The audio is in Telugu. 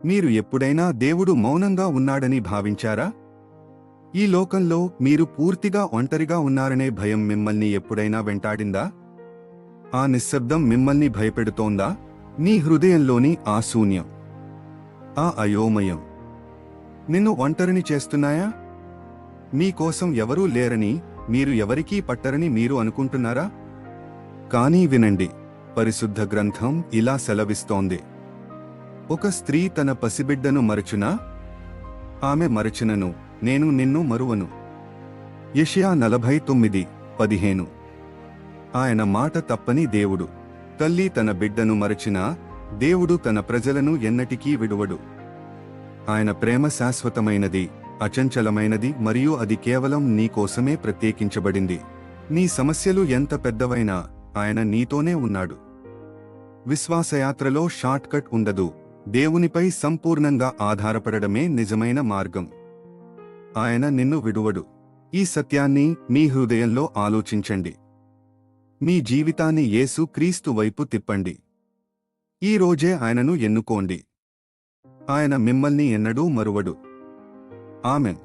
మీరు ఎప్పుడైనా దేవుడు మౌనంగా ఉన్నాడని భావించారా? ఈ లోకంలో మీరు పూర్తిగా ఒంటరిగా ఉన్నారనే భయం మిమ్మల్ని ఎప్పుడైనా వెంటాడిందా? ఆ నిశ్శబ్దం మిమ్మల్ని భయపెడుతోందా? నీ హృదయంలోని ఆ శూన్యం, ఆ అయోమయం నిన్ను ఒంటరిని చేస్తున్నాయా? మీకోసం ఎవరూ లేరని, మీరు ఎవరికీ పట్టరని మీరు అనుకుంటున్నారా? కానీ వినండి, పరిశుద్ధ గ్రంథం ఇలా సెలవిస్తోంది. ఒక స్త్రీ తన పసిబిడ్డను మరచునా? ఆమె మరచినను నేను నిన్ను మరువను. యెషయా 49:15. ఆయన మాట తప్పని దేవుడు. తల్లి తన బిడ్డను మరచినా దేవుడు తన ప్రజలను ఎన్నటికీ విడువడు. ఆయన ప్రేమ శాశ్వతమైనది, అచంచలమైనది మరియు అది కేవలం నీ కోసమే ప్రత్యేకించబడింది. నీ సమస్యలు ఎంత పెద్దవైనా ఆయన నీతోనే ఉన్నాడు. విశ్వాసయాత్రలో షార్ట్కట్ ఉండదు. దేవునిపై సంపూర్ణంగా ఆధారపడడమే నిజమైన మార్గం. ఆయన నిన్ను విడువడు. ఈ సత్యాన్ని మీ హృదయంలో ఆలోచించండి. మీ జీవితాన్ని యేసు క్రీస్తు వైపు తిప్పండి. ఈ రోజే ఆయనను ఎన్నుకోండి. ఆయన మిమ్మల్ని ఎన్నడూ మరువడు. ఆమెన్.